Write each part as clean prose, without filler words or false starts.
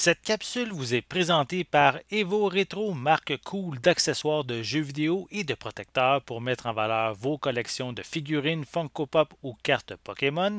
Cette capsule vous est présentée par Evo Retro, marque cool d'accessoires de jeux vidéo et de protecteurs pour mettre en valeur vos collections de figurines Funko Pop ou cartes Pokémon,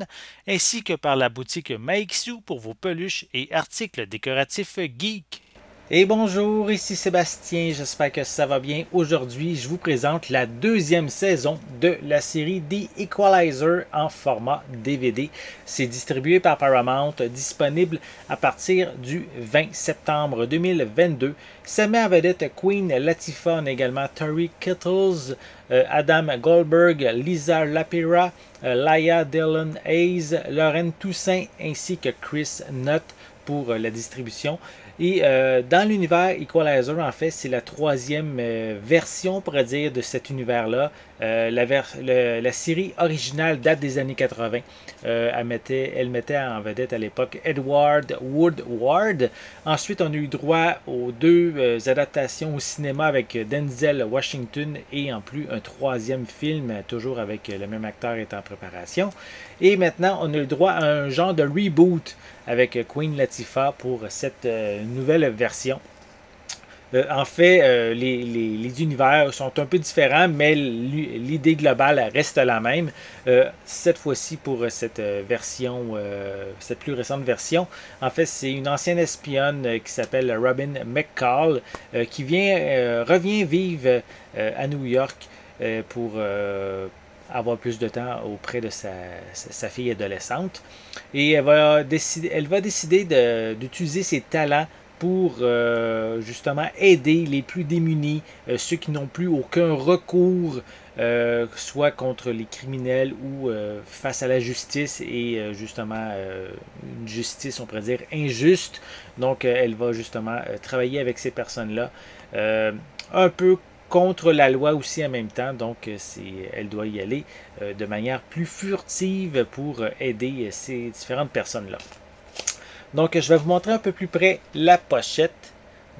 ainsi que par la boutique Maixu pour vos peluches et articles décoratifs geek. Et bonjour, ici Sébastien, j'espère que ça va bien. Aujourd'hui, je vous présente la deuxième saison de la série The Equalizer en format DVD. C'est distribué par Paramount, disponible à partir du 20 septembre 2022. Ça met en vedette Queen Latifah, on a également Tori Kettles, Adam Goldberg, Lisa Lapira, Laia Dillon Hayes, Lauren Toussaint ainsi que Chris Nutt pour la distribution. Et dans l'univers Equalizer, en fait, c'est la troisième version, on pourrait dire, de cet univers-là. La série originale date des années 80. Elle mettait en vedette à l'époque Edward Woodward. Ensuite, on a eu droit aux deux adaptations au cinéma avec Denzel Washington et en plus un troisième film, toujours avec le même acteur est en préparation. Et maintenant, on a eu droit à un genre de reboot avec Queen Latifah pour cette nouvelle version. En fait, les univers sont un peu différents, mais l'idée globale reste la même. Cette fois-ci, pour cette version, cette plus récente version, en fait, c'est une ancienne espionne qui s'appelle Robin McCall qui revient vivre à New York pour avoir plus de temps auprès de sa fille adolescente. Et elle va décider d'utiliser ses talents pour justement aider les plus démunis, ceux qui n'ont plus aucun recours, soit contre les criminels ou face à la justice et justement une justice, on pourrait dire, injuste. Donc elle va justement travailler avec ces personnes-là, un peu contre la loi aussi en même temps, donc elle doit y aller de manière plus furtive pour aider ces différentes personnes-là. Donc je vais vous montrer un peu plus près la pochette.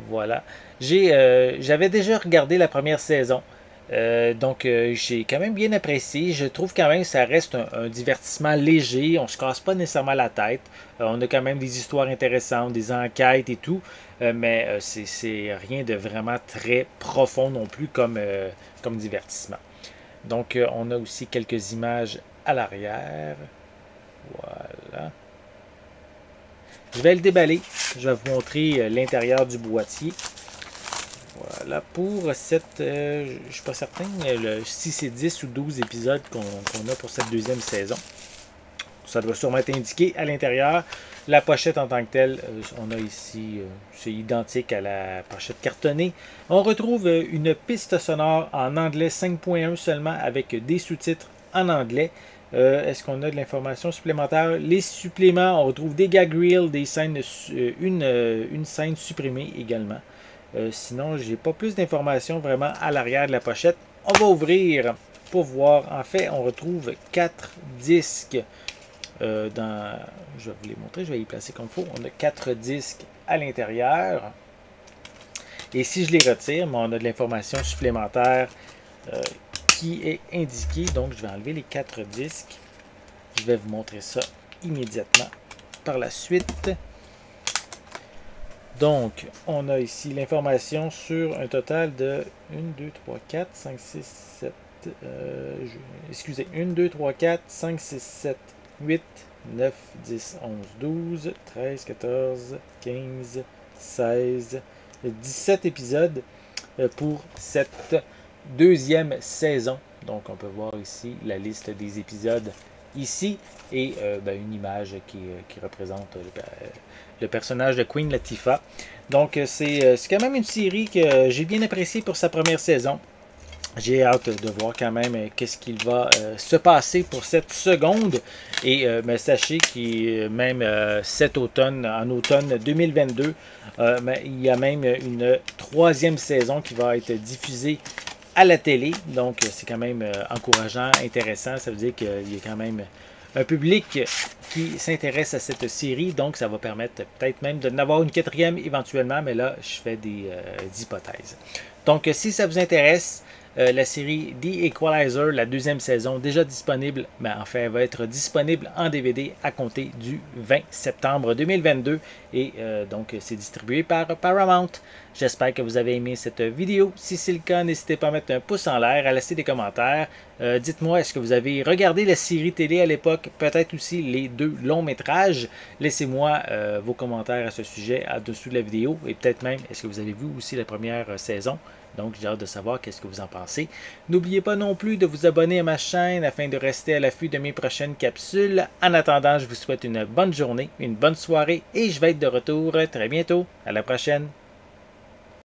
Voilà. J'avais déjà regardé la première saison. Donc j'ai quand même bien apprécié. Je trouve quand même que ça reste un divertissement léger. On ne se casse pas nécessairement la tête. On a quand même des histoires intéressantes, des enquêtes et tout. Mais c'est rien de vraiment très profond non plus comme divertissement. Donc on a aussi quelques images à l'arrière. Voilà. Je vais le déballer. Je vais vous montrer l'intérieur du boîtier. Voilà, pour cette, je ne suis pas certain, si c'est 10 ou 12 épisodes qu'on a pour cette deuxième saison. Ça doit sûrement être indiqué à l'intérieur. La pochette en tant que telle, on a ici, c'est identique à la pochette cartonnée. On retrouve une piste sonore en anglais 5.1 seulement avec des sous-titres en anglais. Est-ce qu'on a de l'information supplémentaire? Les suppléments, on retrouve des gag reels, des scènes, une scène supprimée également. Sinon, j'ai pas plus d'informations vraiment à l'arrière de la pochette. On va ouvrir pour voir. En fait, on retrouve 4 disques. Je vais vous les montrer, je vais les placer comme il faut. On a 4 disques à l'intérieur. Et si je les retire, on a de l'information supplémentaire qui est indiquée. Donc, je vais enlever les 4 disques. Je vais vous montrer ça immédiatement par la suite. Donc, on a ici l'information sur un total de 1, 2, 3, 4, 5, 6, 7, excusez, 1, 2, 3, 4, 5, 6, 7, 8, 9, 10, 11, 12, 13, 14, 15, 16, 17 épisodes pour cette deuxième saison. Donc, on peut voir ici la liste des épisodes ici et une image qui représente le personnage de Queen Latifah. Donc c'est quand même une série que j'ai bien appréciée pour sa première saison. J'ai hâte de voir quand même qu'est-ce qu'il va se passer pour cette seconde. Et sachez qu'il même cet automne, en automne 2022, il y a même une troisième saison qui va être diffusée à la télé. Donc c'est quand même encourageant, intéressant. Ça veut dire qu'il y a quand même un public qui s'intéresse à cette série. Donc ça va permettre peut-être même d'en avoir une quatrième éventuellement. Mais là, je fais des hypothèses. Donc, si ça vous intéresse, la série The Equalizer, la deuxième saison, déjà disponible, mais enfin, elle va être disponible en DVD à compter du 20 septembre 2022. Et donc, c'est distribué par Paramount. J'espère que vous avez aimé cette vidéo. Si c'est le cas, n'hésitez pas à mettre un pouce en l'air, à laisser des commentaires. Dites-moi, est-ce que vous avez regardé la série télé à l'époque, peut-être aussi les 2 longs métrages. Laissez-moi vos commentaires à ce sujet au-dessous de la vidéo. Et peut-être même, est-ce que vous avez vu aussi la première saison? Donc, j'ai hâte de savoir qu'est-ce que vous en pensez. N'oubliez pas non plus de vous abonner à ma chaîne afin de rester à l'affût de mes prochaines capsules. En attendant, je vous souhaite une bonne journée, une bonne soirée et je vais être de retour très bientôt. À la prochaine!